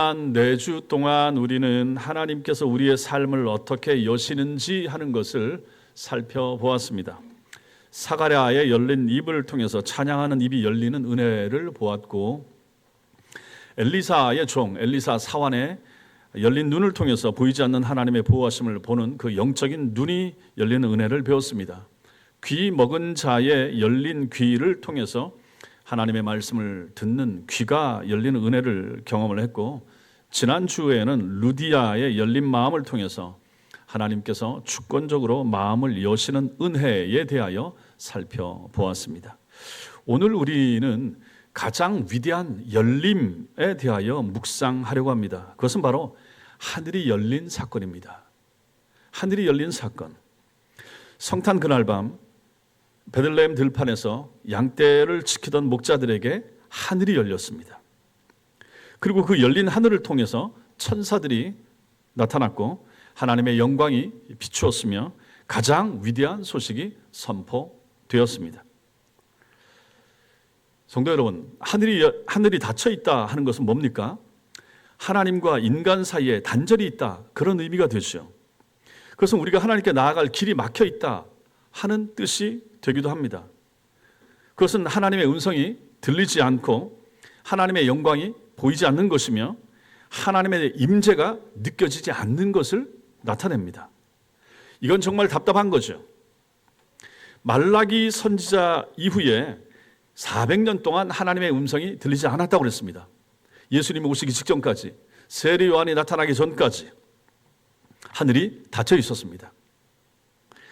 4주 동안 우리는 하나님께서 우리의 삶을 어떻게 여시는지 하는 것을 살펴보았습니다. 사가랴의 열린 입을 통해서 찬양하는 입이 열리는 은혜를 보았고, 엘리사의 종 엘리사 사환의 열린 눈을 통해서 보이지 않는 하나님의 보호하심을 보는 그 영적인 눈이 열리는 은혜를 배웠습니다. 귀 먹은 자의 열린 귀를 통해서 하나님의 말씀을 듣는 귀가 열리는 은혜를 경험을 했고, 지난주에는 루디아의 열린 마음을 통해서 하나님께서 주권적으로 마음을 여시는 은혜에 대하여 살펴보았습니다. 오늘 우리는 가장 위대한 열림에 대하여 묵상하려고 합니다. 그것은 바로 하늘이 열린 사건입니다. 하늘이 열린 사건. 성탄 그날 밤 베들레헴 들판에서 양떼를 지키던 목자들에게 하늘이 열렸습니다. 그리고 그 열린 하늘을 통해서 천사들이 나타났고 하나님의 영광이 비추었으며 가장 위대한 소식이 선포되었습니다. 성도 여러분, 하늘이 닫혀 있다 하는 것은 뭡니까? 하나님과 인간 사이에 단절이 있다, 그런 의미가 되죠. 그것은 우리가 하나님께 나아갈 길이 막혀 있다 하는 뜻이 되기도 합니다. 그것은 하나님의 음성이 들리지 않고 하나님의 영광이 보이지 않는 것이며 하나님의 임재가 느껴지지 않는 것을 나타냅니다. 이건 정말 답답한 거죠. 말라기 선지자 이후에 400년 동안 하나님의 음성이 들리지 않았다고 그랬습니다. 예수님이 오시기 직전까지, 세례 요한이 나타나기 전까지 하늘이 닫혀 있었습니다.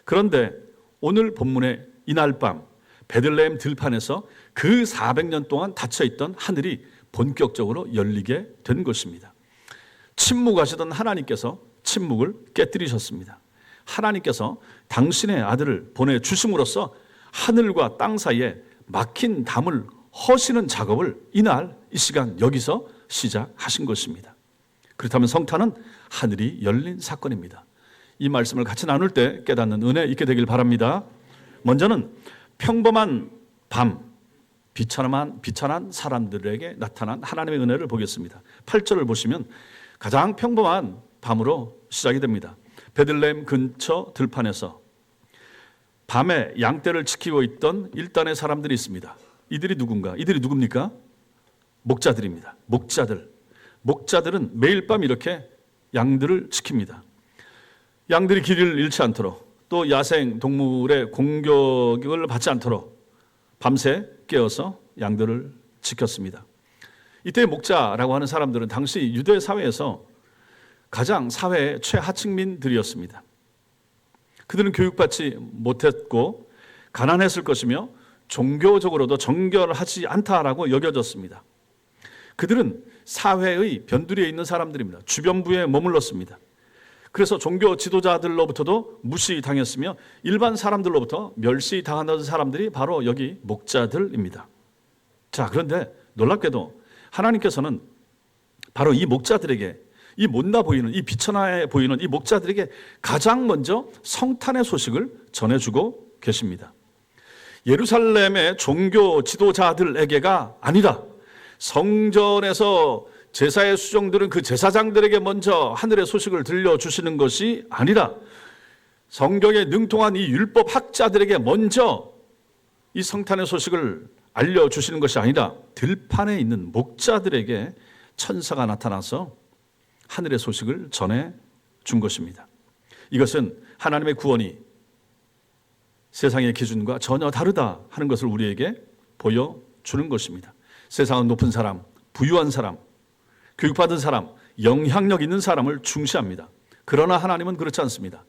그런데 오늘 본문의 이날 밤 베들레헴 들판에서 그 400년 동안 닫혀 있던 하늘이 본격적으로 열리게 된 것입니다. 침묵하시던 하나님께서 침묵을 깨뜨리셨습니다. 하나님께서 당신의 아들을 보내주심으로써 하늘과 땅 사이에 막힌 담을 허시는 작업을 이날 이 시간 여기서 시작하신 것입니다. 그렇다면 성탄은 하늘이 열린 사건입니다. 이 말씀을 같이 나눌 때 깨닫는 은혜 있게 되길 바랍니다. 먼저는 평범한 밤, 비천한 사람들에게 나타난 하나님의 은혜를 보겠습니다. 8절을 보시면 가장 평범한 밤으로 시작이 됩니다. 베들레헴 근처 들판에서 밤에 양떼를 지키고 있던 일단의 사람들이 있습니다. 이들이 누굽니까? 목자들입니다. 목자들은 매일 밤 이렇게 양들을 지킵니다. 양들이 길을 잃지 않도록, 또 야생 동물의 공격을 받지 않도록 밤새 깨어서 양들을 지켰습니다. 이때 목자라고 하는 사람들은 당시 유대 사회에서 가장 사회의 최하층민들이었습니다. 그들은 교육받지 못했고 가난했을 것이며 종교적으로도 정결하지 않다라고 여겨졌습니다. 그들은 사회의 변두리에 있는 사람들입니다. 주변부에 머물렀습니다. 그래서 종교 지도자들로부터도 무시당했으며 일반 사람들로부터 멸시당하는 사람들이 바로 여기 목자들입니다. 자, 그런데 놀랍게도 하나님께서는 바로 이 목자들에게, 이 못나 보이는, 이 비천해 보이는 이 목자들에게 가장 먼저 성탄의 소식을 전해주고 계십니다. 예루살렘의 종교 지도자들에게가 아니라 성전에서 제사의 수종들은 그 제사장들에게 먼저 하늘의 소식을 들려주시는 것이 아니라 성경에 능통한 이 율법 학자들에게 먼저 이 성탄의 소식을 알려주시는 것이 아니라 들판에 있는 목자들에게 천사가 나타나서 하늘의 소식을 전해준 것입니다. 이것은 하나님의 구원이 세상의 기준과 전혀 다르다 하는 것을 우리에게 보여주는 것입니다. 세상은 높은 사람, 부유한 사람, 교육받은 사람, 영향력 있는 사람을 중시합니다. 그러나 하나님은 그렇지 않습니다.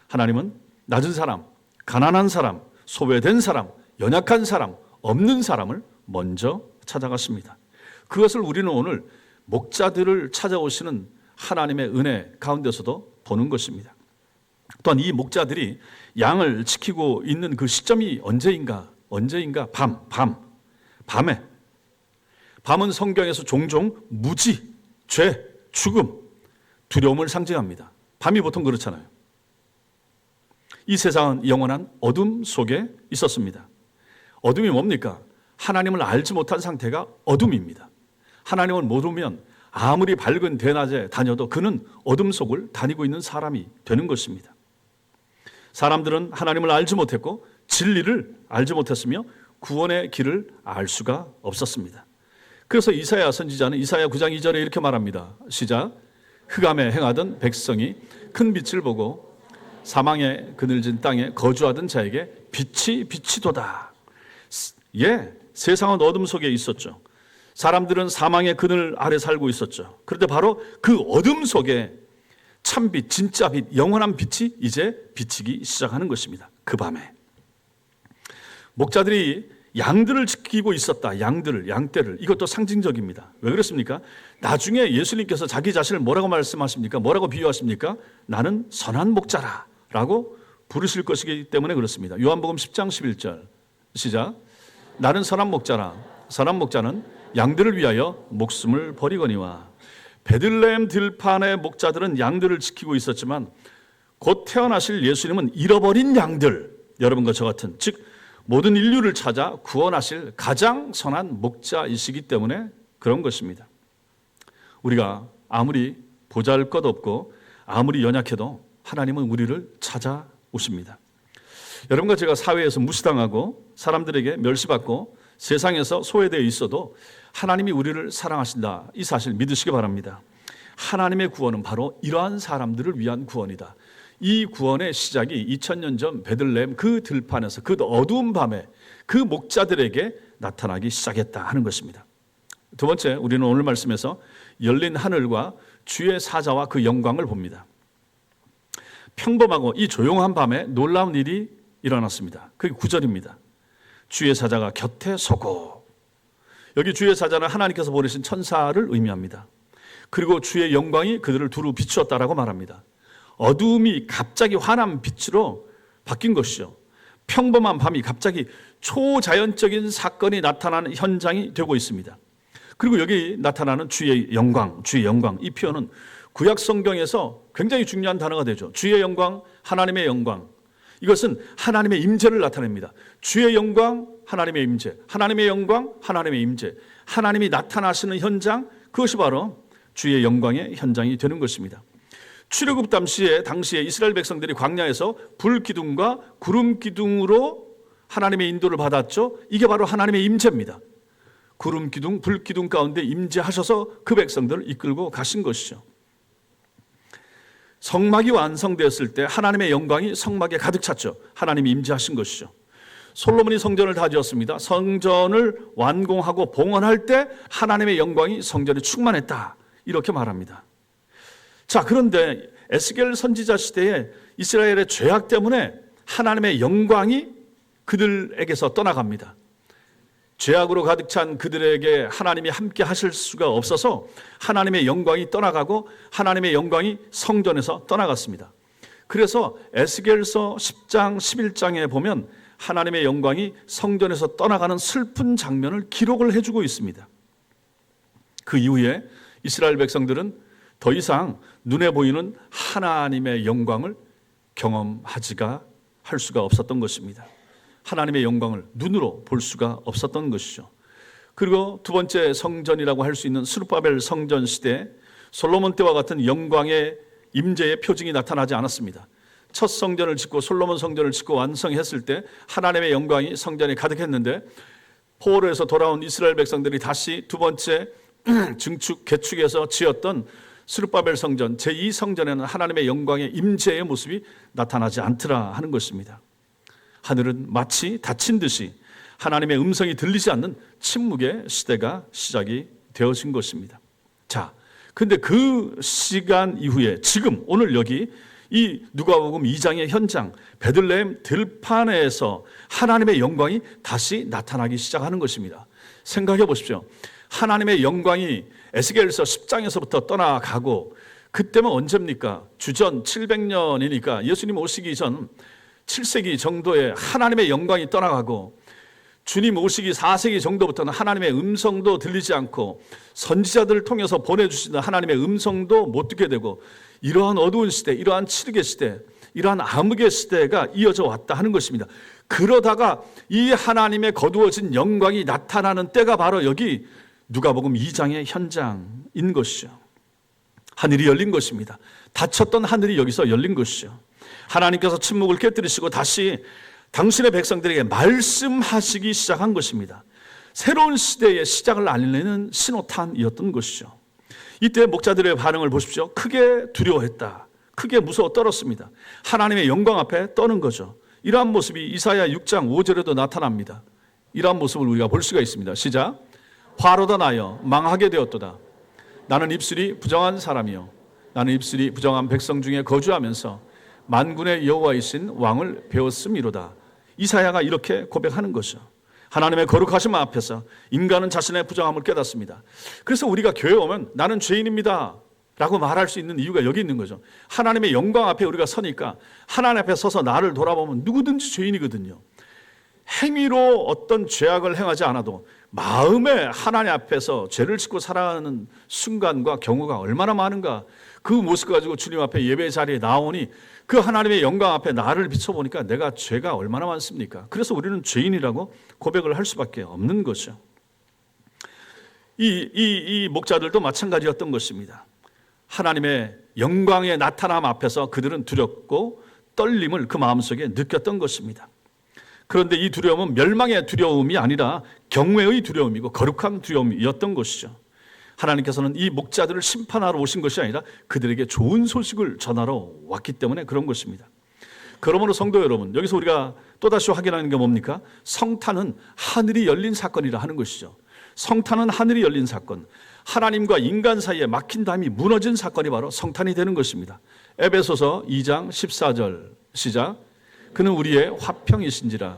하나님은 낮은 사람, 가난한 사람, 소외된 사람, 연약한 사람, 없는 사람을 먼저 찾아갔습니다. 그것을 우리는 오늘 목자들을 찾아오시는 하나님의 은혜 가운데서도 보는 것입니다. 또한 이 목자들이 양을 지키고 있는 그 시점이 언제인가? 밤에. 밤은 성경에서 종종 무지, 죄, 죽음, 두려움을 상징합니다. 밤이 보통 그렇잖아요. 이 세상은 영원한 어둠 속에 있었습니다. 어둠이 뭡니까? 하나님을 알지 못한 상태가 어둠입니다. 하나님을 모르면 아무리 밝은 대낮에 다녀도 그는 어둠 속을 다니고 있는 사람이 되는 것입니다. 사람들은 하나님을 알지 못했고 진리를 알지 못했으며 구원의 길을 알 수가 없었습니다. 그래서 이사야 선지자는 이사야 9장 2절에 이렇게 말합니다. 시작. 흑암에 행하던 백성이 큰 빛을 보고 사망의 그늘진 땅에 거주하던 자에게 빛이 비치도다. 예, 세상은 어둠 속에 있었죠. 사람들은 사망의 그늘 아래 살고 있었죠. 그런데 바로 그 어둠 속에 참빛, 진짜 빛, 영원한 빛이 이제 비치기 시작하는 것입니다. 그 밤에 목자들이 양들을 지키고 있었다. 양떼를. 이것도 상징적입니다. 왜 그렇습니까? 나중에 예수님께서 자기 자신을 뭐라고 말씀하십니까? 뭐라고 비유하십니까? 나는 선한 목자라 라고 부르실 것이기 때문에 그렇습니다. 요한복음 10장 11절 시작. 나는 선한 목자라. 선한 목자는 양들을 위하여 목숨을 버리거니와. 베들레헴 들판의 목자들은 양들을 지키고 있었지만 곧 태어나실 예수님은 잃어버린 양들, 여러분과 저 같은, 즉 모든 인류를 찾아 구원하실 가장 선한 목자이시기 때문에 그런 것입니다. 우리가 아무리 보잘것없고 아무리 연약해도 하나님은 우리를 찾아오십니다. 여러분과 제가 사회에서 무시당하고 사람들에게 멸시받고 세상에서 소외되어 있어도 하나님이 우리를 사랑하신다. 이 사실 믿으시기 바랍니다. 하나님의 구원은 바로 이러한 사람들을 위한 구원이다. 이 구원의 시작이 2000년 전 베들레헴 그 들판에서 그 어두운 밤에 그 목자들에게 나타나기 시작했다 하는 것입니다. 두 번째, 우리는 오늘 말씀에서 열린 하늘과 주의 사자와 그 영광을 봅니다. 평범하고 이 조용한 밤에 놀라운 일이 일어났습니다. 그게 9절입니다. 주의 사자가 곁에 서고. 여기 주의 사자는 하나님께서 보내신 천사를 의미합니다. 그리고 주의 영광이 그들을 두루 비추었다라고 말합니다. 어두움이 갑자기 환한 빛으로 바뀐 것이죠. 평범한 밤이 갑자기 초자연적인 사건이 나타나는 현장이 되고 있습니다. 그리고 여기 나타나는 주의 영광, 이 표현은 구약 성경에서 굉장히 중요한 단어가 되죠. 주의 영광, 하나님의 영광. 이것은 하나님의 임재를 나타냅니다. 주의 영광, 하나님의 임재, 하나님의 영광, 하나님의 임재. 하나님이 나타나시는 현장, 그것이 바로 주의 영광의 현장이 되는 것입니다. 출애굽 당시에 이스라엘 백성들이 광야에서 불기둥과 구름기둥으로 하나님의 인도를 받았죠. 이게 바로 하나님의 임재입니다. 구름기둥, 불기둥 가운데 임재하셔서 그 백성들을 이끌고 가신 것이죠. 성막이 완성되었을 때 하나님의 영광이 성막에 가득 찼죠. 하나님이 임재하신 것이죠. 솔로몬이 성전을 다 지었습니다. 성전을 완공하고 봉헌할 때 하나님의 영광이 성전에 충만했다. 이렇게 말합니다. 자, 그런데 에스겔 선지자 시대에 이스라엘의 죄악 때문에 하나님의 영광이 그들에게서 떠나갑니다. 죄악으로 가득 찬 그들에게 하나님이 함께 하실 수가 없어서 하나님의 영광이 떠나가고 하나님의 영광이 성전에서 떠나갔습니다. 그래서 에스겔서 10장 11장에 보면 하나님의 영광이 성전에서 떠나가는 슬픈 장면을 기록을 해주고 있습니다. 그 이후에 이스라엘 백성들은 더 이상 눈에 보이는 하나님의 영광을 경험하지가 할 수가 없었던 것입니다. 하나님의 영광을 눈으로 볼 수가 없었던 것이죠. 그리고 두 번째 성전이라고 할 수 있는 스룹바벨 성전 시대, 솔로몬 때와 같은 영광의 임재의 표징이 나타나지 않았습니다. 첫 성전을 짓고 솔로몬 성전을 짓고 완성했을 때 하나님의 영광이 성전에 가득했는데 포로에서 돌아온 이스라엘 백성들이 다시 두 번째 개축해서 지었던 스룹바벨 성전 제2성전에는 하나님의 영광의 임재의 모습이 나타나지 않더라 하는 것입니다. 하늘은 마치 닫힌 듯이 하나님의 음성이 들리지 않는 침묵의 시대가 시작이 되어진 것입니다. 자, 근데 그 시간 이후에 지금 오늘 여기 이 누가복음 2장의 현장 베들레헴 들판에서 하나님의 영광이 다시 나타나기 시작하는 것입니다. 생각해 보십시오. 하나님의 영광이 에스겔서 10장에서부터 떠나가고 그때면 언제입니까? 주전 700년이니까 예수님 오시기 전 7세기 정도에 하나님의 영광이 떠나가고 주님 오시기 4세기 정도부터는 하나님의 음성도 들리지 않고 선지자들을 통해서 보내주시는 하나님의 음성도 못 듣게 되고 이러한 어두운 시대, 이러한 칠흑의 시대, 이러한 암흑의 시대가 이어져 왔다 하는 것입니다. 그러다가 이 하나님의 거두어진 영광이 나타나는 때가 바로 여기 누가복음 2장의 현장인 것이죠. 하늘이 열린 것입니다. 닫혔던 하늘이 여기서 열린 것이죠. 하나님께서 침묵을 깨뜨리시고 다시 당신의 백성들에게 말씀하시기 시작한 것입니다. 새로운 시대의 시작을 알리는 신호탄이었던 것이죠. 이때 목자들의 반응을 보십시오. 크게 두려워했다. 크게 무서워 떨었습니다. 하나님의 영광 앞에 떠는 거죠. 이러한 모습이 이사야 6장 5절에도 나타납니다. 이러한 모습을 우리가 볼 수가 있습니다. 시작. 화로다 나여 망하게 되었도다. 나는 입술이 부정한 사람이요 나는 입술이 부정한 백성 중에 거주하면서 만군의 여호와이신 왕을 배웠음이로다. 이사야가 이렇게 고백하는 거죠. 하나님의 거룩하심 앞에서 인간은 자신의 부정함을 깨닫습니다. 그래서 우리가 교회 오면 나는 죄인입니다 라고 말할 수 있는 이유가 여기 있는 거죠. 하나님의 영광 앞에 우리가 서니까 하나님 앞에 서서 나를 돌아보면 누구든지 죄인이거든요. 행위로 어떤 죄악을 행하지 않아도 마음에 하나님 앞에서 죄를 짓고 살아가는 순간과 경우가 얼마나 많은가. 그 모습 가지고 주님 앞에 예배 자리에 나오니 그 하나님의 영광 앞에 나를 비춰보니까 내가 죄가 얼마나 많습니까? 그래서 우리는 죄인이라고 고백을 할 수밖에 없는 거죠. 이 목자들도 마찬가지였던 것입니다. 하나님의 영광의 나타남 앞에서 그들은 두렵고 떨림을 그 마음속에 느꼈던 것입니다. 그런데 이 두려움은 멸망의 두려움이 아니라 경외의 두려움이고 거룩한 두려움이었던 것이죠. 하나님께서는 이 목자들을 심판하러 오신 것이 아니라 그들에게 좋은 소식을 전하러 왔기 때문에 그런 것입니다. 그러므로 성도 여러분, 여기서 우리가 또다시 확인하는 게 뭡니까? 성탄은 하늘이 열린 사건이라 하는 것이죠. 성탄은 하늘이 열린 사건, 하나님과 인간 사이에 막힌 담이 무너진 사건이 바로 성탄이 되는 것입니다. 에베소서 2장 14절 시작. 그는 우리의 화평이신지라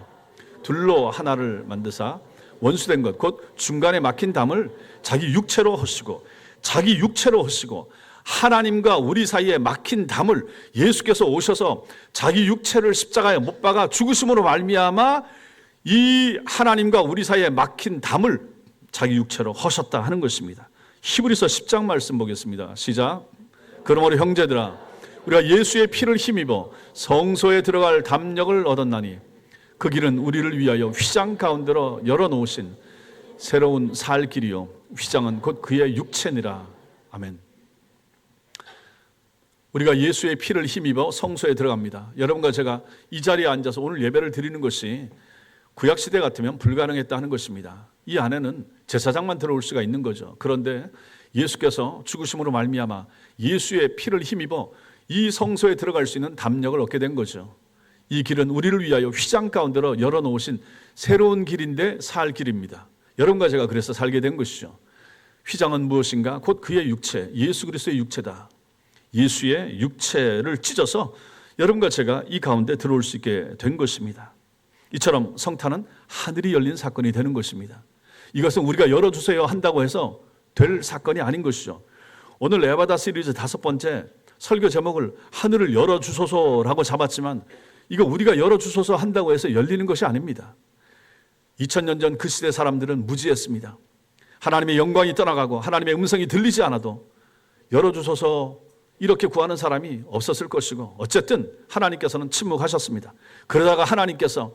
둘로 하나를 만드사 원수된 것 곧 중간에 막힌 담을 자기 육체로 허시고 하나님과 우리 사이에 막힌 담을 예수께서 오셔서 자기 육체를 십자가에 못 박아 죽으심으로 말미암아 이 하나님과 우리 사이에 막힌 담을 자기 육체로 허셨다 하는 것입니다. 히브리서 10장 말씀 보겠습니다. 시작. 그러므로 형제들아 우리가 예수의 피를 힘입어 성소에 들어갈 담력을 얻었나니 그 길은 우리를 위하여 휘장 가운데로 열어놓으신 새로운 살 길이요 휘장은 곧 그의 육체니라. 아멘. 우리가 예수의 피를 힘입어 성소에 들어갑니다. 여러분과 제가 이 자리에 앉아서 오늘 예배를 드리는 것이 구약시대 같으면 불가능했다 하는 것입니다. 이 안에는 제사장만 들어올 수가 있는 거죠. 그런데 예수께서 죽으심으로 말미암아 예수의 피를 힘입어 이 성소에 들어갈 수 있는 담력을 얻게 된 거죠. 이 길은 우리를 위하여 휘장 가운데로 열어놓으신 새로운 길인데 살 길입니다. 여러분과 제가 그래서 살게 된 것이죠. 휘장은 무엇인가? 곧 그의 육체, 예수 그리스도의 육체다. 예수의 육체를 찢어서 여러분과 제가 이 가운데 들어올 수 있게 된 것입니다. 이처럼 성탄은 하늘이 열린 사건이 되는 것입니다. 이것은 우리가 열어주세요 한다고 해서 될 사건이 아닌 것이죠. 오늘 에바다 시리즈 5번째 설교 제목을 하늘을 열어주소서라고 잡았지만 이거 우리가 열어주소서 한다고 해서 열리는 것이 아닙니다. 2000년 전 그 시대 사람들은 무지했습니다. 하나님의 영광이 떠나가고 하나님의 음성이 들리지 않아도 열어주소서 이렇게 구하는 사람이 없었을 것이고 어쨌든 하나님께서는 침묵하셨습니다. 그러다가 하나님께서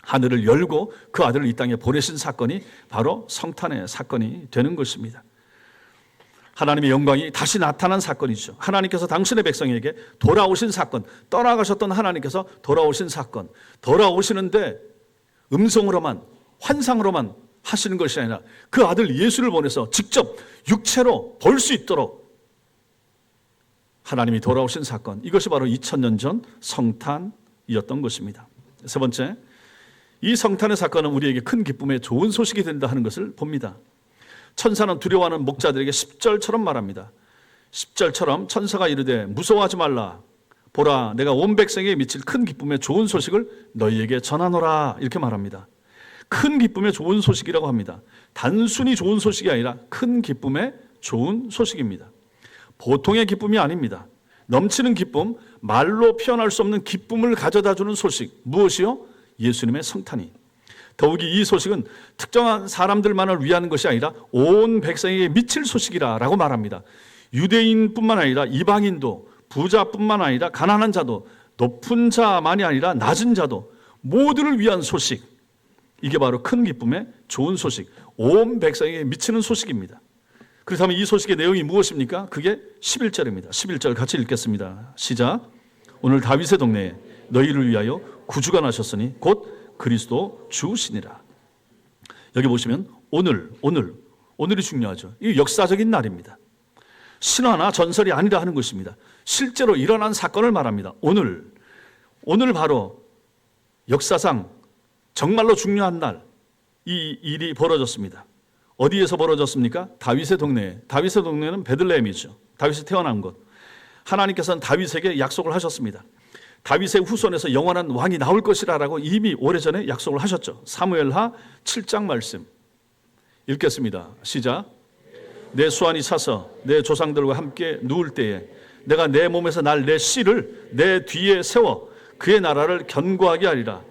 하늘을 열고 그 아들을 이 땅에 보내신 사건이 바로 성탄의 사건이 되는 것입니다. 하나님의 영광이 다시 나타난 사건이죠. 하나님께서 당신의 백성에게 돌아오신 사건, 떠나가셨던 하나님께서 돌아오신 사건, 돌아오시는데 음성으로만, 환상으로만 하시는 것이 아니라 그 아들 예수를 보내서 직접 육체로 볼 수 있도록 하나님이 돌아오신 사건, 이것이 바로 2000년 전 성탄이었던 것입니다. 세 번째, 이 성탄의 사건은 우리에게 큰 기쁨의 좋은 소식이 된다 하는 것을 봅니다. 천사는 두려워하는 목자들에게 10절처럼 말합니다. 10절처럼 천사가 이르되 무서워하지 말라. 보라, 내가 온 백성에게 미칠 큰 기쁨의 좋은 소식을 너희에게 전하노라. 이렇게 말합니다. 큰 기쁨의 좋은 소식이라고 합니다. 단순히 좋은 소식이 아니라 큰 기쁨의 좋은 소식입니다. 보통의 기쁨이 아닙니다. 넘치는 기쁨, 말로 표현할 수 없는 기쁨을 가져다주는 소식. 무엇이요? 예수님의 성탄이. 더욱이 이 소식은 특정한 사람들만을 위한 것이 아니라 온 백성에게 미칠 소식이라 라고 말합니다. 유대인뿐만 아니라 이방인도, 부자뿐만 아니라 가난한 자도, 높은 자만이 아니라 낮은 자도 모두를 위한 소식. 이게 바로 큰 기쁨의 좋은 소식. 온 백성에게 미치는 소식입니다. 그렇다면 이 소식의 내용이 무엇입니까? 그게 11절입니다. 11절 같이 읽겠습니다. 시작. 오늘 다윗의 동네에 너희를 위하여 구주가 나셨으니 곧 그리스도 주시니라. 여기 보시면 오늘이 중요하죠. 이 역사적인 날입니다. 신화나 전설이 아니라 하는 것입니다. 실제로 일어난 사건을 말합니다. 오늘 바로 역사상 정말로 중요한 날, 이 일이 벌어졌습니다. 어디에서 벌어졌습니까? 다윗의 동네에. 다윗의 동네는 베들레헴이죠. 다윗이 태어난 곳. 하나님께서는 다윗에게 약속을 하셨습니다. 다윗의 후손에서 영원한 왕이 나올 것이라고 이미 오래전에 약속을 하셨죠. 사무엘하 7장 말씀 읽겠습니다. 시작. 내 수완이 차서 내 조상들과 함께 누울 때에 내가 내 몸에서 날 내 씨를 내 뒤에 세워 그의 나라를 견고하게 하리라.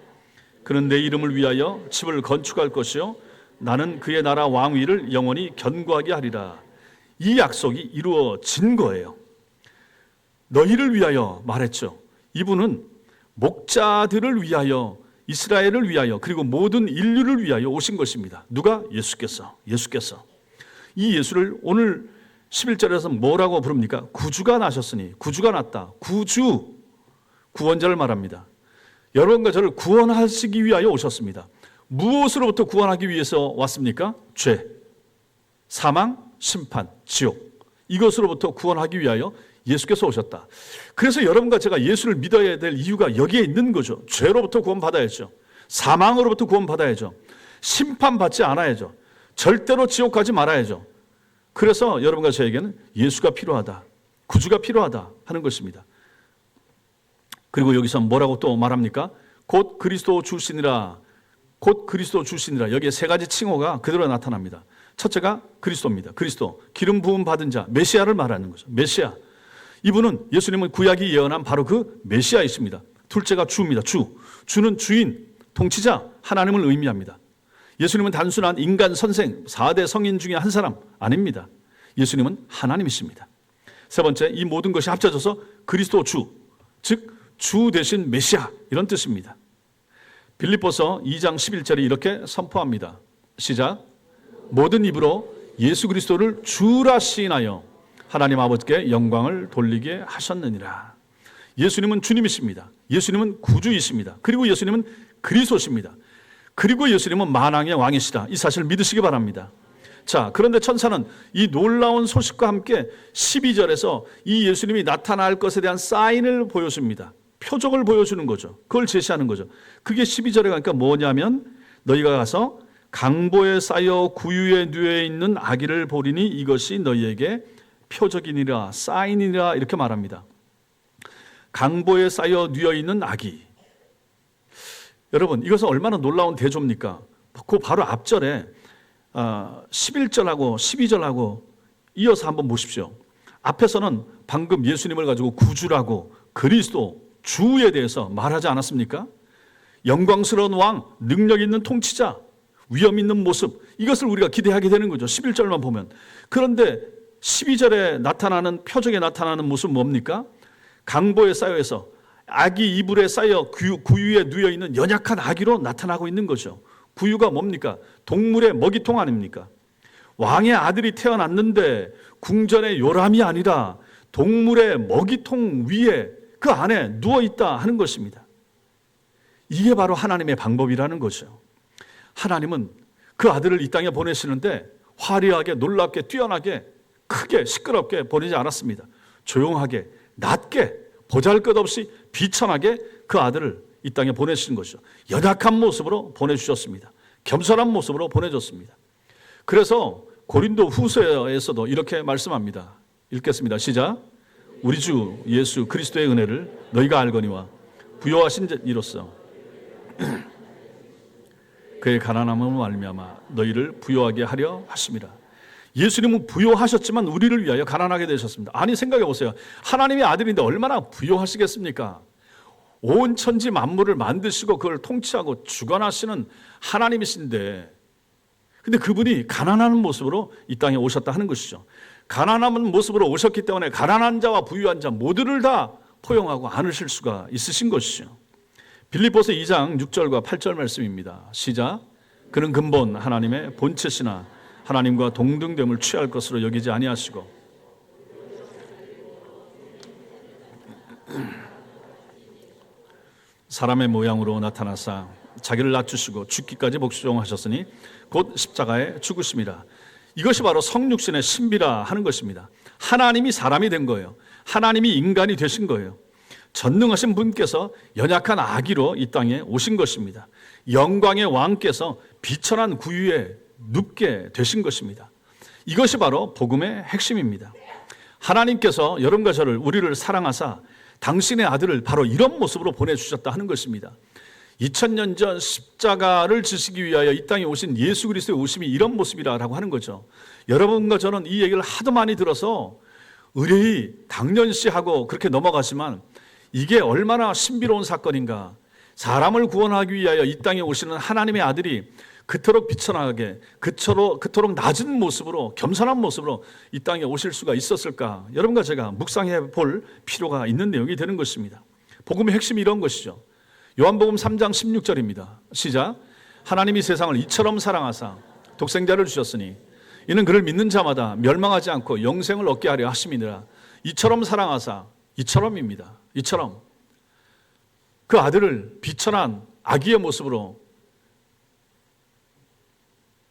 그는 내 이름을 위하여 집을 건축할 것이요 나는 그의 나라 왕위를 영원히 견고하게 하리라. 이 약속이 이루어진 거예요. 너희를 위하여 말했죠. 이분은 목자들을 위하여, 이스라엘을 위하여, 그리고 모든 인류를 위하여 오신 것입니다. 누가? 예수께서. 이 예수를 오늘 11절에서 뭐라고 부릅니까? 구주가 나셨으니, 구주가 났다. 구원자를 말합니다. 여러분과 저를 구원하시기 위하여 오셨습니다. 무엇으로부터 구원하기 위해서 왔습니까? 죄, 사망, 심판, 지옥. 이것으로부터 구원하기 위하여 예수께서 오셨다. 그래서 여러분과 제가 예수를 믿어야 될 이유가 여기에 있는 거죠. 죄로부터 구원받아야죠. 사망으로부터 구원받아야죠. 심판받지 않아야죠. 절대로 지옥 가지 말아야죠. 그래서 여러분과 저에게는 예수가 필요하다. 구주가 필요하다 하는 것입니다. 그리고 여기서 뭐라고 또 말합니까? 곧 그리스도 주시니라. 곧 그리스도 주시니라. 여기에 세 가지 칭호가 그대로 나타납니다. 첫째가 그리스도입니다. 그리스도, 기름 부음 받은 자, 메시아를 말하는 거죠. 메시아. 이분은, 예수님은 구약이 예언한 바로 그 메시아이십니다. 둘째가 주입니다. 주는 주인, 통치자, 하나님을 의미합니다. 예수님은 단순한 인간 선생, 4대 성인 중에 한 사람 아닙니다. 예수님은 하나님이십니다. 세 번째, 이 모든 것이 합쳐져서 그리스도 주, 즉 주 대신 메시아, 이런 뜻입니다. 빌립보서 2장 11절에 이렇게 선포합니다. 시작. 모든 입으로 예수 그리스도를 주라 시인하여 하나님 아버지께 영광을 돌리게 하셨느니라. 예수님은 주님이십니다. 예수님은 구주이십니다. 그리고 예수님은 그리스도십니다. 그리고 예수님은 만왕의 왕이시다. 이 사실을 믿으시기 바랍니다. 자, 그런데 천사는 이 놀라운 소식과 함께 12절에서 이 예수님이 나타날 것에 대한 사인을 보여줍니다. 표적을 보여주는 거죠. 그걸 제시하는 거죠. 그게 12절에 가니까 뭐냐면 너희가 가서 강보에 쌓여 구유에 누워 있는 아기를 보리니 이것이 너희에게 표적이니라, 사인이니라 이렇게 말합니다. 강보에 쌓여 누워 있는 아기. 여러분, 이것은 얼마나 놀라운 대조입니까? 그 바로 앞절에 11절하고 12절하고 이어서 한번 보십시오. 앞에서는 방금 예수님을 가지고 구주라고 그리스도, 주에 대해서 말하지 않았습니까? 영광스러운 왕, 능력 있는 통치자, 위엄 있는 모습, 이것을 우리가 기대하게 되는 거죠. 11절만 보면. 그런데 12절에 나타나는, 표적에 나타나는 모습은 뭡니까? 강보에 쌓여서 아기 이불에 쌓여 구유에 누워 있는 연약한 아기로 나타나고 있는 거죠. 구유가 뭡니까? 동물의 먹이통 아닙니까? 왕의 아들이 태어났는데 궁전의 요람이 아니라 동물의 먹이통 위에 그 안에 누워 있다 하는 것입니다. 이게 바로 하나님의 방법이라는 거죠. 하나님은 그 아들을 이 땅에 보내시는데 화려하게, 놀랍게, 뛰어나게, 크게, 시끄럽게 보내지 않았습니다. 조용하게, 낮게, 보잘것없이 비참하게 그 아들을 이 땅에 보내시는 것이죠. 연약한 모습으로 보내주셨습니다. 겸손한 모습으로 보내줬습니다. 그래서 고린도 후서에서도 이렇게 말씀합니다. 읽겠습니다. 시작. 우리 주 예수 그리스도의 은혜를 너희가 알거니와 부요하신 이로써 그의 가난함으로 말미암아 너희를 부요하게 하려 하심이라. 예수님은 부요하셨지만 우리를 위하여 가난하게 되셨습니다. 아니, 생각해 보세요. 하나님의 아들인데 얼마나 부요하시겠습니까? 온 천지 만물을 만드시고 그걸 통치하고 주관하시는 하나님이신데, 근데 그분이 가난한 모습으로 이 땅에 오셨다 하는 것이죠. 가난한 모습으로 오셨기 때문에 가난한 자와 부유한 자 모두를 다 포용하고 안으실 수가 있으신 것이죠. 빌립보서 2장 6절과 8절 말씀입니다. 시작. 그는 근본 하나님의 본체시나 하나님과 동등됨을 취할 것으로 여기지 아니하시고 사람의 모양으로 나타나사 자기를 낮추시고 죽기까지 복종하셨으니 곧 십자가에 죽으심이라. 이것이 바로 성육신의 신비라 하는 것입니다. 하나님이 사람이 된 거예요. 하나님이 인간이 되신 거예요. 전능하신 분께서 연약한 아기로 이 땅에 오신 것입니다. 영광의 왕께서 비천한 구유에 눕게 되신 것입니다. 이것이 바로 복음의 핵심입니다. 하나님께서 여러분과 저를, 우리를 사랑하사 당신의 아들을 바로 이런 모습으로 보내주셨다 하는 것입니다. 2000년 전 십자가를 지시기 위하여 이 땅에 오신 예수 그리스도의 오심이 이런 모습이라고 하는 거죠. 여러분과 저는 이 얘기를 하도 많이 들어서 의뢰히 당연시하고 그렇게 넘어가지만 이게 얼마나 신비로운 사건인가. 사람을 구원하기 위하여 이 땅에 오시는 하나님의 아들이 그토록 비천하게, 그토록 낮은 모습으로, 겸손한 모습으로 이 땅에 오실 수가 있었을까? 여러분과 제가 묵상해 볼 필요가 있는 내용이 되는 것입니다. 복음의 핵심이 이런 것이죠. 요한복음 3장 16절입니다. 시작. 하나님이 세상을 이처럼 사랑하사 독생자를 주셨으니 이는 그를 믿는 자마다 멸망하지 않고 영생을 얻게 하려 하심이니라. 이처럼 사랑하사, 이처럼입니다. 이처럼 그 아들을 비천한 아기의 모습으로,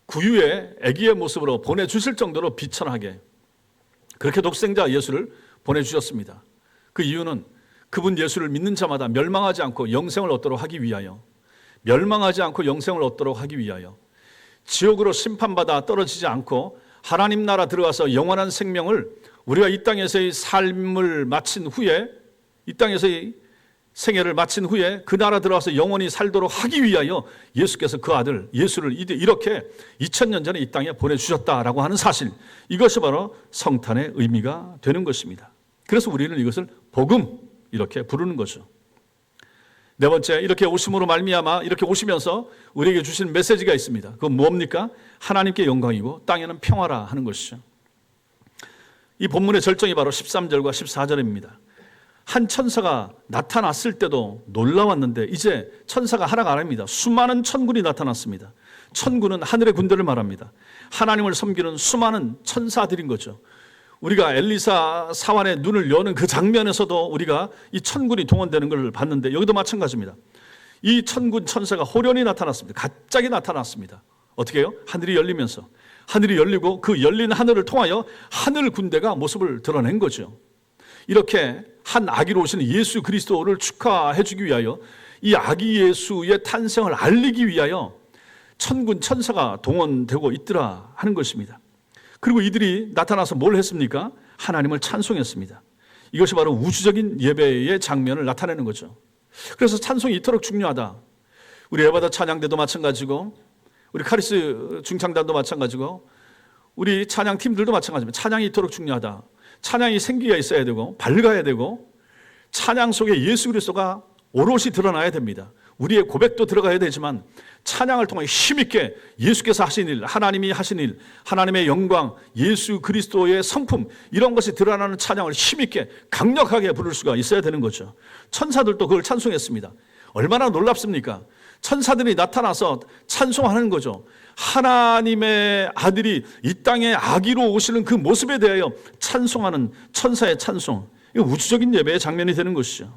구유의 아기의 모습으로 보내주실 정도로 비천하게 그렇게 독생자 예수를 보내주셨습니다. 그 이유는 그분 예수를 믿는 자마다 멸망하지 않고 영생을 얻도록 하기 위하여, 멸망하지 않고 영생을 얻도록 하기 위하여, 지옥으로 심판받아 떨어지지 않고 하나님 나라 들어가서 영원한 생명을, 우리가 이 땅에서의 삶을 마친 후에, 이 땅에서의 생애를 마친 후에 그 나라 들어가서 영원히 살도록 하기 위하여 예수께서 그 아들 예수를 이렇게 2000년 전에 이 땅에 보내주셨다라고 하는 사실, 이것이 바로 성탄의 의미가 되는 것입니다. 그래서 우리는 이것을 복음 이렇게 부르는 거죠. 네 번째, 이렇게 오심으로 말미암아 이렇게 오시면서 우리에게 주신 메시지가 있습니다. 그건 뭡니까? 하나님께 영광이고 땅에는 평화라 하는 것이죠. 이 본문의 절정이 바로 13절과 14절입니다. 한 천사가 나타났을 때도 놀라웠는데 이제 천사가 하나가 아닙니다. 수많은 천군이 나타났습니다. 천군은 하늘의 군대를 말합니다. 하나님을 섬기는 수많은 천사들인 거죠. 우리가 엘리사 사환의 눈을 여는 그 장면에서도 우리가 이 천군이 동원되는 걸 봤는데 여기도 마찬가지입니다. 이 천군 천사가 호련히 나타났습니다. 갑자기 나타났습니다. 어떻게 해요? 하늘이 열리면서, 하늘이 열리고 그 열린 하늘을 통하여 하늘 군대가 모습을 드러낸 거죠. 이렇게 한 아기로 오시는 예수 그리스도를 축하해 주기 위하여, 이 아기 예수의 탄생을 알리기 위하여 천군 천사가 동원되고 있더라 하는 것입니다. 그리고 이들이 나타나서 뭘 했습니까? 하나님을 찬송했습니다. 이것이 바로 우주적인 예배의 장면을 나타내는 거죠. 그래서 찬송이 이토록 중요하다. 우리 에바다 찬양대도 마찬가지고, 우리 카리스 중창단도 마찬가지고, 우리 찬양팀들도 마찬가지입니다. 찬양이 이토록 중요하다. 찬양이 생기가 있어야 되고 밝아야 되고, 찬양 속에 예수 그리스도가 오롯이 드러나야 됩니다. 우리의 고백도 들어가야 되지만 찬양을 통해 힘있게 예수께서 하신 일, 하나님이 하신 일, 하나님의 영광, 예수 그리스도의 성품, 이런 것이 드러나는 찬양을 힘있게 강력하게 부를 수가 있어야 되는 거죠. 천사들도 그걸 찬송했습니다. 얼마나 놀랍습니까? 천사들이 나타나서 찬송하는 거죠. 하나님의 아들이 이 땅에 아기로 오시는 그 모습에 대하여 찬송하는 천사의 찬송, 이거 우주적인 예배의 장면이 되는 것이죠.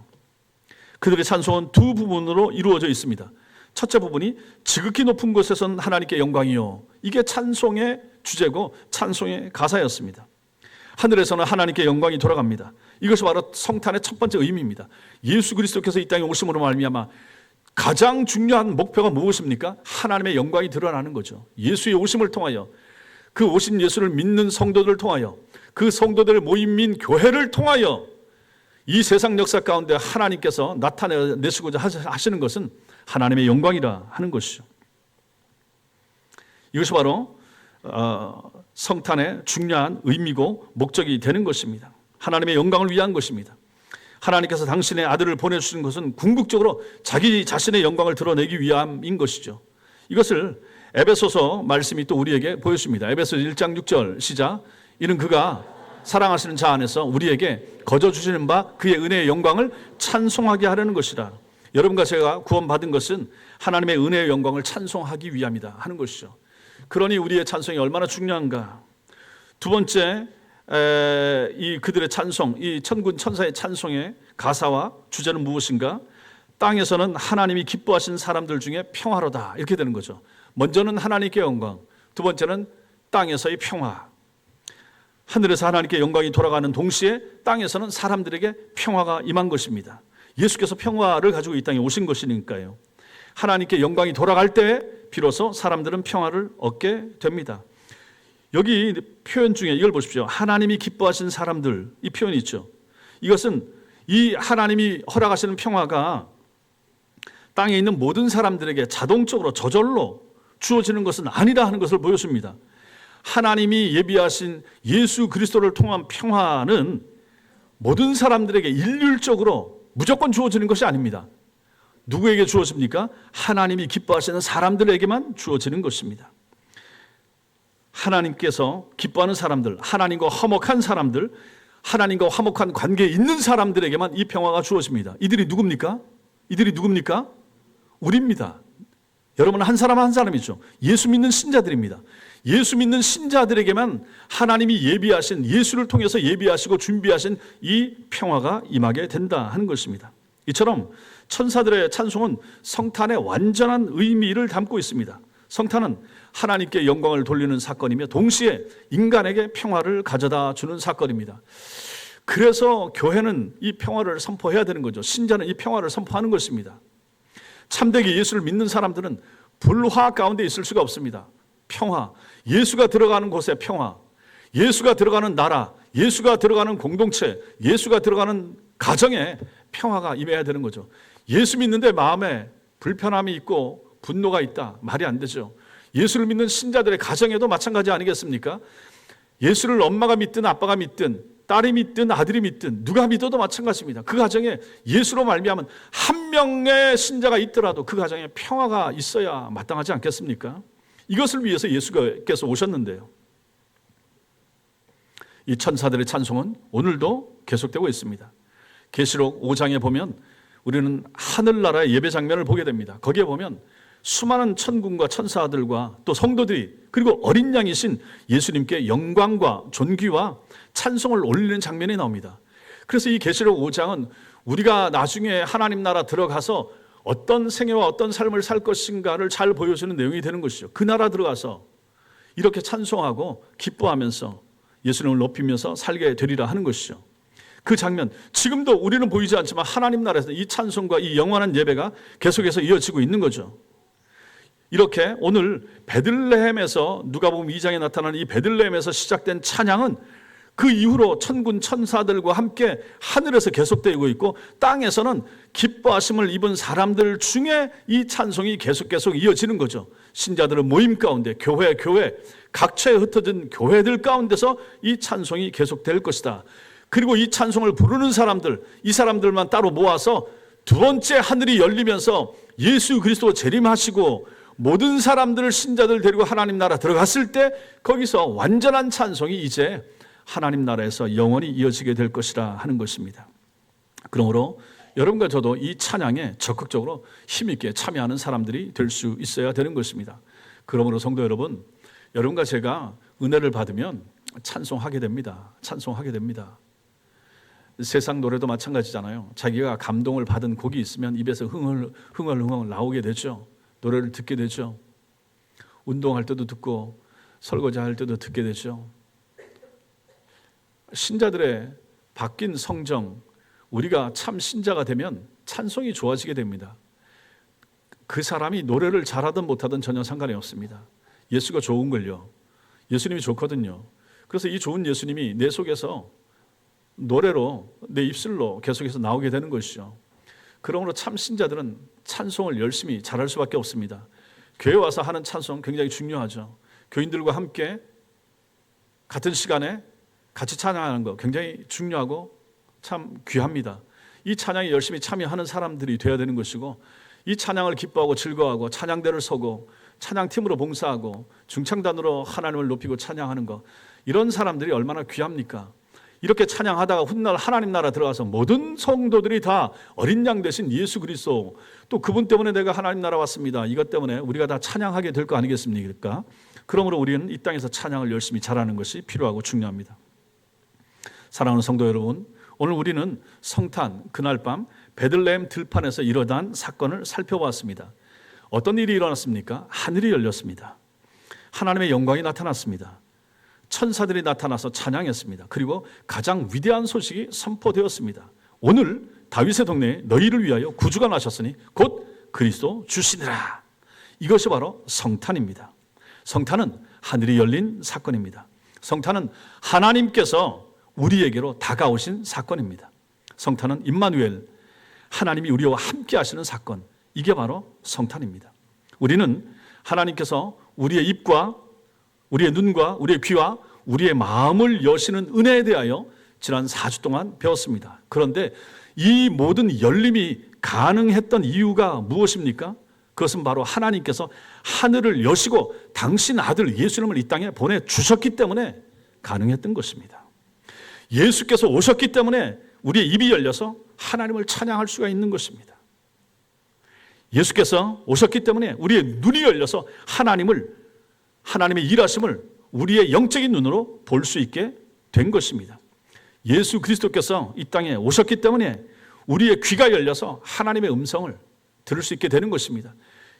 그들의 찬송은 두 부분으로 이루어져 있습니다. 첫째 부분이 지극히 높은 곳에선 하나님께 영광이요, 이게 찬송의 주제고 찬송의 가사였습니다. 하늘에서는 하나님께 영광이 돌아갑니다. 이것이 바로 성탄의 첫 번째 의미입니다. 예수 그리스도께서 이 땅에 오심으로 말미암아 가장 중요한 목표가 무엇입니까? 하나님의 영광이 드러나는 거죠. 예수의 오심을 통하여, 그 오신 예수를 믿는 성도들을 통하여, 그 성도들의 모임인 교회를 통하여 이 세상 역사 가운데 하나님께서 나타내시고자 하시는 것은 하나님의 영광이라 하는 것이죠. 이것이 바로 성탄의 중요한 의미고 목적이 되는 것입니다. 하나님의 영광을 위한 것입니다. 하나님께서 당신의 아들을 보내주신 것은 궁극적으로 자기 자신의 영광을 드러내기 위함인 것이죠. 이것을 에베소서 말씀이 또 우리에게 보여줍니다. 에베소서 1장 6절 시작. 이는 그가 사랑하시는 자 안에서 우리에게 거저 주시는 바 그의 은혜의 영광을 찬송하게 하려는 것이라. 여러분과 제가 구원받은 것은 하나님의 은혜의 영광을 찬송하기 위함이다 하는 것이죠. 그러니 우리의 찬송이 얼마나 중요한가. 두 번째, 이 그들의 찬송, 이 천군 천사의 찬송의 가사와 주제는 무엇인가? 땅에서는 하나님이 기뻐하신 사람들 중에 평화로다, 이렇게 되는 거죠. 먼저는 하나님께 영광, 두 번째는 땅에서의 평화. 하늘에서 하나님께 영광이 돌아가는 동시에 땅에서는 사람들에게 평화가 임한 것입니다. 예수께서 평화를 가지고 이 땅에 오신 것이니까요. 하나님께 영광이 돌아갈 때 비로소 사람들은 평화를 얻게 됩니다. 여기 표현 중에 이걸 보십시오. 하나님이 기뻐하신 사람들, 이 표현이 있죠. 이것은 이 하나님이 허락하시는 평화가 땅에 있는 모든 사람들에게 자동적으로 저절로 주어지는 것은 아니라 하는 것을 보여줍니다. 하나님이 예비하신 예수 그리스도를 통한 평화는 모든 사람들에게 일률적으로 무조건 주어지는 것이 아닙니다. 누구에게 주어집니까? 하나님이 기뻐하시는 사람들에게만 주어지는 것입니다. 하나님께서 기뻐하는 사람들, 하나님과 화목한 사람들, 하나님과 화목한 관계에 있는 사람들에게만 이 평화가 주어집니다. 이들이 누굽니까? 이들이 누굽니까? 우리입니다. 여러분은 한 사람 한 사람이죠. 예수 믿는 신자들입니다. 예수 믿는 신자들에게만 하나님이 예비하신, 예수를 통해서 예비하시고 준비하신 이 평화가 임하게 된다 하는 것입니다. 이처럼 천사들의 찬송은 성탄의 완전한 의미를 담고 있습니다. 성탄은 하나님께 영광을 돌리는 사건이며 동시에 인간에게 평화를 가져다 주는 사건입니다. 그래서 교회는 이 평화를 선포해야 되는 거죠. 신자는 이 평화를 선포하는 것입니다. 참되게 예수를 믿는 사람들은 불화 가운데 있을 수가 없습니다. 평화, 예수가 들어가는 곳에 평화, 예수가 들어가는 나라, 예수가 들어가는 공동체, 예수가 들어가는 가정에 평화가 임해야 되는 거죠. 예수 믿는데 마음에 불편함이 있고 분노가 있다, 말이 안 되죠. 예수를 믿는 신자들의 가정에도 마찬가지 아니겠습니까? 예수를 엄마가 믿든 아빠가 믿든 딸이 믿든 아들이 믿든 누가 믿어도 마찬가지입니다. 그 가정에 예수로 말미암은 한 명의 신자가 있더라도 그 가정에 평화가 있어야 마땅하지 않겠습니까? 이것을 위해서 예수께서 오셨는데요. 이 천사들의 찬송은 오늘도 계속되고 있습니다. 계시록 5장에 보면 우리는 하늘나라의 예배 장면을 보게 됩니다. 거기에 보면 수많은 천군과 천사들과 또 성도들이 그리고 어린 양이신 예수님께 영광과 존귀와 찬송을 올리는 장면이 나옵니다. 그래서 이 계시록 5장은 우리가 나중에 하나님 나라 들어가서 어떤 생애와 어떤 삶을 살 것인가를 잘 보여주는 내용이 되는 것이죠. 그 나라 들어가서 이렇게 찬송하고 기뻐하면서 예수님을 높이면서 살게 되리라 하는 것이죠. 그 장면, 지금도 우리는 보이지 않지만 하나님 나라에서 이 찬송과 이 영원한 예배가 계속해서 이어지고 있는 거죠. 이렇게 오늘 베들레헴에서 누가복음 2장에 나타나는 이 베들레헴에서 시작된 찬양은 그 이후로 천군 천사들과 함께 하늘에서 계속되고 있고 땅에서는 기뻐하심을 입은 사람들 중에 이 찬송이 계속 이어지는 거죠. 신자들의 모임 가운데 교회 각처에 흩어진 교회들 가운데서 이 찬송이 계속될 것이다. 그리고 이 찬송을 부르는 사람들, 이 사람들만 따로 모아서 두 번째 하늘이 열리면서 예수 그리스도 재림하시고 모든 사람들을 신자들 데리고 하나님 나라 들어갔을 때 거기서 완전한 찬송이 이제 하나님 나라에서 영원히 이어지게 될 것이라 하는 것입니다. 그러므로 여러분과 저도 이 찬양에 적극적으로 힘있게 참여하는 사람들이 될 수 있어야 되는 것입니다. 그러므로 성도 여러분, 여러분과 제가 은혜를 받으면 찬송하게 됩니다. 찬송하게 됩니다. 세상 노래도 마찬가지잖아요. 자기가 감동을 받은 곡이 있으면 입에서 흥얼흥얼 나오게 되죠. 노래를 듣게 되죠. 운동할 때도 듣고 설거지할 때도 듣게 되죠. 신자들의 바뀐 성정, 우리가 참 신자가 되면 찬송이 좋아지게 됩니다. 그 사람이 노래를 잘하든 못하든 전혀 상관이 없습니다. 예수가 좋은 걸요. 예수님이 좋거든요. 그래서 이 좋은 예수님이 내 속에서 노래로 내 입술로 계속해서 나오게 되는 것이죠. 그러므로 참 신자들은 찬송을 열심히 잘할 수밖에 없습니다. 교회 와서 하는 찬송 굉장히 중요하죠. 교인들과 함께 같은 시간에 같이 찬양하는 거 굉장히 중요하고 참 귀합니다. 이 찬양에 열심히 참여하는 사람들이 되어야 되는 것이고 이 찬양을 기뻐하고 즐거워하고 찬양대를 서고 찬양팀으로 봉사하고 중창단으로 하나님을 높이고 찬양하는 거 이런 사람들이 얼마나 귀합니까? 이렇게 찬양하다가 훗날 하나님 나라 들어가서 모든 성도들이 다 어린 양 대신 예수 그리스도, 또 그분 때문에 내가 하나님 나라 왔습니다, 이것 때문에 우리가 다 찬양하게 될 거 아니겠습니까? 그러므로 우리는 이 땅에서 찬양을 열심히 잘하는 것이 필요하고 중요합니다. 사랑하는 성도 여러분, 오늘 우리는 성탄 그날 밤 베들레헴 들판에서 일어난 사건을 살펴봤습니다. 어떤 일이 일어났습니까? 하늘이 열렸습니다. 하나님의 영광이 나타났습니다. 천사들이 나타나서 찬양했습니다. 그리고 가장 위대한 소식이 선포되었습니다. 오늘 다윗의 동네에 너희를 위하여 구주가 나셨으니 곧 그리스도 주시니라. 이것이 바로 성탄입니다. 성탄은 하늘이 열린 사건입니다. 성탄은 하나님께서 우리에게로 다가오신 사건입니다. 성탄은 임마누엘, 하나님이 우리와 함께 하시는 사건, 이게 바로 성탄입니다. 우리는 하나님께서 우리의 입과 우리의 눈과 우리의 귀와 우리의 마음을 여시는 은혜에 대하여 지난 4주 동안 배웠습니다. 그런데 이 모든 열림이 가능했던 이유가 무엇입니까? 그것은 바로 하나님께서 하늘을 여시고 당신 아들 예수님을 이 땅에 보내주셨기 때문에 가능했던 것입니다. 예수께서 오셨기 때문에 우리의 입이 열려서 하나님을 찬양할 수가 있는 것입니다. 예수께서 오셨기 때문에 우리의 눈이 열려서 하나님의 일하심을 우리의 영적인 눈으로 볼 수 있게 된 것입니다. 예수 그리스도께서 이 땅에 오셨기 때문에 우리의 귀가 열려서 하나님의 음성을 들을 수 있게 되는 것입니다.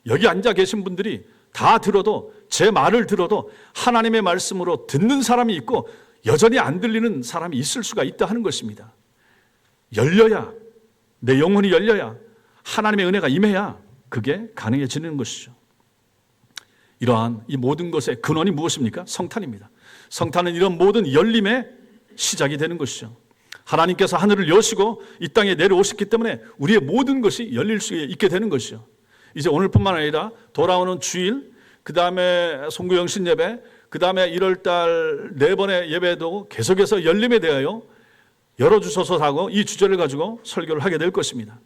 여기 앉아 계신 분들이 다 들어도, 제 말을 들어도 하나님의 말씀으로 듣는 사람이 있고 여전히 안 들리는 사람이 있을 수가 있다 하는 것입니다. 열려야, 내 영혼이 열려야, 하나님의 은혜가 임해야 그게 가능해지는 것이죠. 이러한 이 모든 것의 근원이 무엇입니까? 성탄입니다. 성탄은 이런 모든 열림의 시작이 되는 것이죠. 하나님께서 하늘을 여시고 이 땅에 내려오셨기 때문에 우리의 모든 것이 열릴 수 있게 되는 것이죠. 이제 오늘뿐만 아니라 돌아오는 주일, 그 다음에 송구영신 예배, 그 다음에 1월달 4번의 예배도 계속해서 열림에 대하여 열어주소서 하고 이 주제를 가지고 설교를 하게 될 것입니다.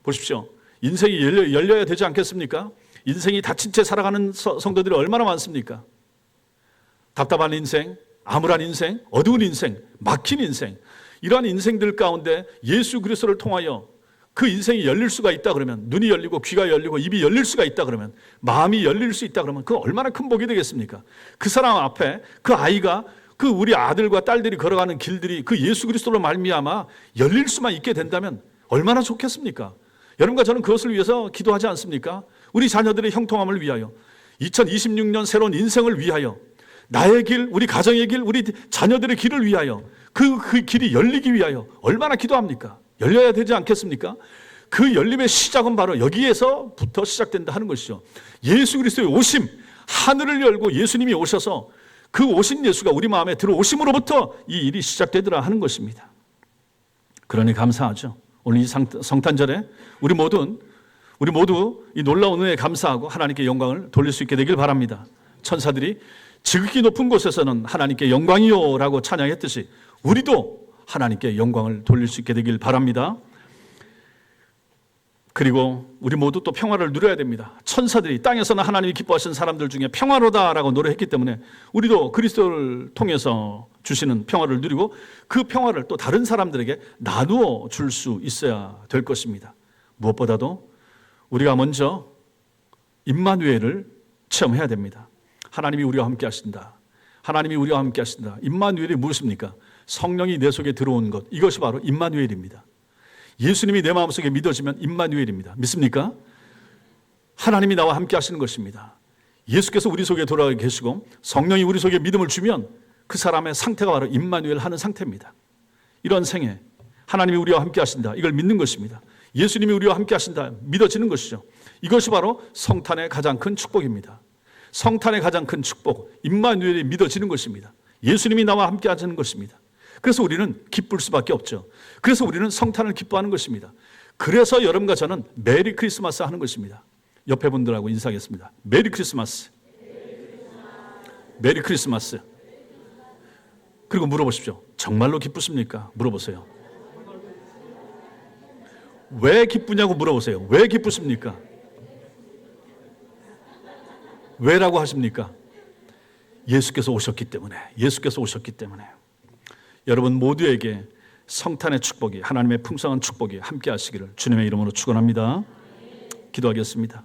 보십시오. 인생이 열려야 되지 않겠습니까? 인생이 닫힌 채 살아가는 성도들이 얼마나 많습니까? 답답한 인생, 암울한 인생, 어두운 인생, 막힌 인생, 이러한 인생들 가운데 예수 그리스도를 통하여 그 인생이 열릴 수가 있다 그러면, 눈이 열리고 귀가 열리고 입이 열릴 수가 있다 그러면, 마음이 열릴 수 있다 그러면 그 얼마나 큰 복이 되겠습니까? 그 사람 앞에 그 아이가, 그 우리 아들과 딸들이 걸어가는 길들이 그 예수 그리스도로 말미암아 열릴 수만 있게 된다면 얼마나 좋겠습니까? 여러분과 저는 그것을 위해서 기도하지 않습니까? 우리 자녀들의 형통함을 위하여, 2026년 새로운 인생을 위하여, 나의 길, 우리 가정의 길, 우리 자녀들의 길을 위하여, 그 길이 열리기 위하여 얼마나 기도합니까? 열려야 되지 않겠습니까? 그 열림의 시작은 바로 여기에서부터 시작된다 하는 것이죠. 예수 그리스도의 오심, 하늘을 열고 예수님이 오셔서 그 오신 예수가 우리 마음에 들어오심으로부터 이 일이 시작되더라 하는 것입니다. 그러니 감사하죠. 오늘 이 성탄절에 우리 모두 이 놀라운 은혜에 감사하고 하나님께 영광을 돌릴 수 있게 되길 바랍니다. 천사들이 지극히 높은 곳에서는 하나님께 영광이요 라고 찬양했듯이 우리도 하나님께 영광을 돌릴 수 있게 되길 바랍니다. 그리고 우리 모두 또 평화를 누려야 됩니다. 천사들이 땅에서는 하나님이 기뻐하시는 사람들 중에 평화로다라고 노래했기 때문에 우리도 그리스도를 통해서 주시는 평화를 누리고 그 평화를 또 다른 사람들에게 나누어 줄 수 있어야 될 것입니다. 무엇보다도 우리가 먼저 임마누엘을 체험해야 됩니다. 하나님이 우리와 함께 하신다. 하나님이 우리와 함께 하신다. 임마누엘이 무엇입니까? 성령이 내 속에 들어온 것, 이것이 바로 임마누엘입니다. 예수님이 내 마음속에 믿어지면 임마누엘입니다. 믿습니까? 하나님이 나와 함께 하시는 것입니다. 예수께서 우리 속에 돌아가 계시고 성령이 우리 속에 믿음을 주면 그 사람의 상태가 바로 임마누엘 하는 상태입니다. 이런 생애, 하나님이 우리와 함께 하신다, 이걸 믿는 것입니다. 예수님이 우리와 함께 하신다, 믿어지는 것이죠. 이것이 바로 성탄의 가장 큰 축복입니다. 성탄의 가장 큰 축복, 임마누엘이 믿어지는 것입니다. 예수님이 나와 함께 하시는 것입니다. 그래서 우리는 기쁠 수밖에 없죠. 그래서 우리는 성탄을 기뻐하는 것입니다. 그래서 여러분과 저는 메리 크리스마스 하는 것입니다. 옆에 분들하고 인사하겠습니다. 메리 크리스마스. 메리 크리스마스. 그리고 물어보십시오. 정말로 기쁘십니까? 물어보세요. 왜 기쁘냐고 물어보세요. 왜 기쁘십니까? 왜라고 하십니까? 예수께서 오셨기 때문에. 예수께서 오셨기 때문에. 여러분 모두에게 성탄의 축복이, 하나님의 풍성한 축복이 함께 하시기를 주님의 이름으로 축원합니다. 기도하겠습니다.